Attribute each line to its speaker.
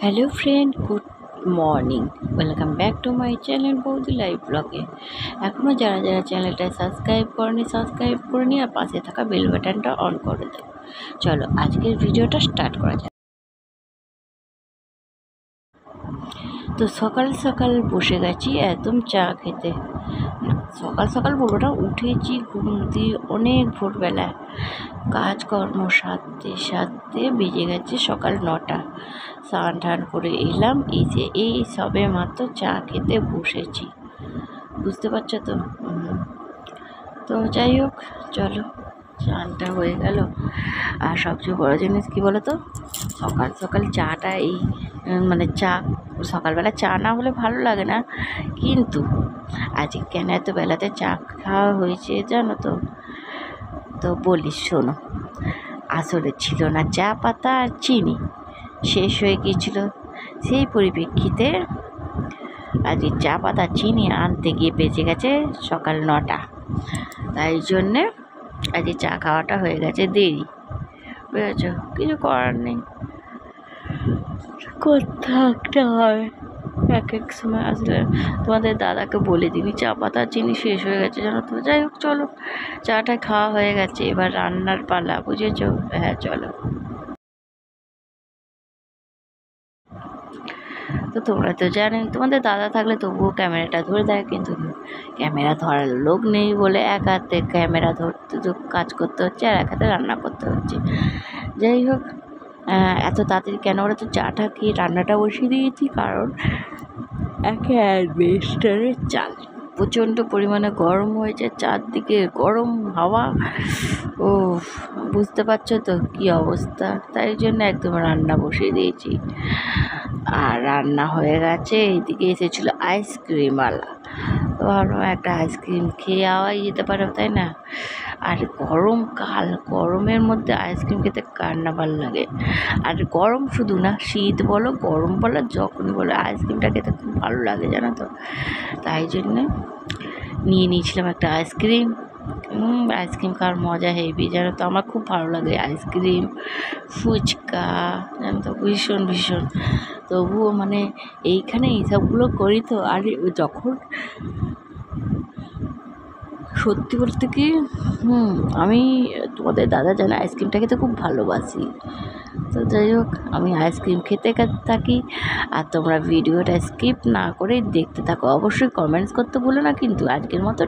Speaker 1: Hello friend, good morning. Welcome back to my channel বৌদি live ব্লগে। এখনও যারা যারা চ্যানেলটা সাবস্ক্রাইব করে নি আর পাশে থাকা বেল বাটনটা অন করে দেয়। চলো আজকের ভিডিওটা স্টার্ট করা যাক। তো সকাল সকাল বসে গেছি একদম চা খেতে। সকাল সকাল বলবো না, উঠেছি ঘুম দিয়ে অনেক ভোরবেলায়। কাজকর্ম সারতে বেজে গেছে সকাল 9টা। স্নান টান করে এলাম, এই সবে মাত্র চা খেতে বসেছি, বুঝতে পারছো তো। তো যাই হোক, চলো স্নানটা হয়ে গেল। আর সবচেয়ে বড় জিনিস কী বলো তো, সকাল সকাল চাটা মানে চা সকালবেলা চা না হলে ভালো লাগে না, কিন্তু আজকে কেন এত বেলাতে চা খাওয়া হয়েছে জানো তো? তো বলি শোনো, আসলে ছিল না চা পাতা আর চিনি, শেষ হয়ে গিয়েছিল। সেই পরিপ্রেক্ষিতে আজকে চা পাতা চিনি আনতে গিয়ে বেজে গেছে সকাল 9টা। তাই জন্যে আজকে চা খাওয়াটা হয়ে গেছে দেরি, বুঝেছ? কিছু করার নেই, থাকতে হয়। এক এক সময় আসলে তোমাদের দাদাকে বলে দিনি চা পাতা চিনি শেষ হয়ে গেছে জানো তো। যাই হোক, চলো চাটা খাওয়া হয়ে গেছে, এবার রান্নার পালা, বুঝেছ? হ্যাঁ চলো। তো তোমরা তো জানোই, তোমাদের দাদা থাকলে তবুও ক্যামেরাটা ধরে দেয়, কিন্তু ক্যামেরা ধরার লোক নেই বলে এক হাতে ক্যামেরা ধরতে কাজ করতে হচ্ছে আর এক হাতে রান্না করতে হচ্ছে। যাই হোক, এত তাড়াতাড়ি কেন ওরা তো চাটা খেয়ে রান্নাটা বসিয়ে দিয়েছি, কারণ একে অ্যাডভেস্টারের চাল, প্রচণ্ড পরিমাণে গরম হয়েছে, চারদিকে গরম হাওয়া। ও বুঝতে পারছো তো কী অবস্থা, তাই জন্য একদম রান্না বসিয়ে দিয়েছি। আর রান্না হয়ে গেছে, এইদিকে এসেছিলো আইসক্রিমওয়ালা, তো ভাবলাম একটা আইসক্রিম খেয়ে যাওয়াই যেতে পারে, তাই না? আর গরমকাল, গরমের মধ্যে আইসক্রিম খেতে কার না ভালো লাগে। আর গরম শুধু না, শীত বলো গরম বলো যখনই বলো, আইসক্রিমটা খেতে খুব ভালো লাগে জানো তো। তাই জন্যে নিয়ে নিয়েছিলাম একটা আইসক্রিম। আইসক্রিম খাওয়ার মজা হেভি জানো তো, আমার খুব ভালো লাগে আইসক্রিম, ফুচকা, জানো তো, ভীষণ ভীষণ। তবুও মানে এইখানে এইসবগুলো করি তো। আর যখন সত্যি বলতে কি, আমি তোমাদের দাদা জানে আইসক্রিমটা খেতে খুব ভালোবাসি। তো যাই হোক, আমি আইসক্রিম খেতে থাকি আর তোমরা ভিডিওটা স্কিপ না করে দেখতে থাকো। অবশ্যই কমেন্টস করতে ভুলো না কিন্তু। আজকের মতো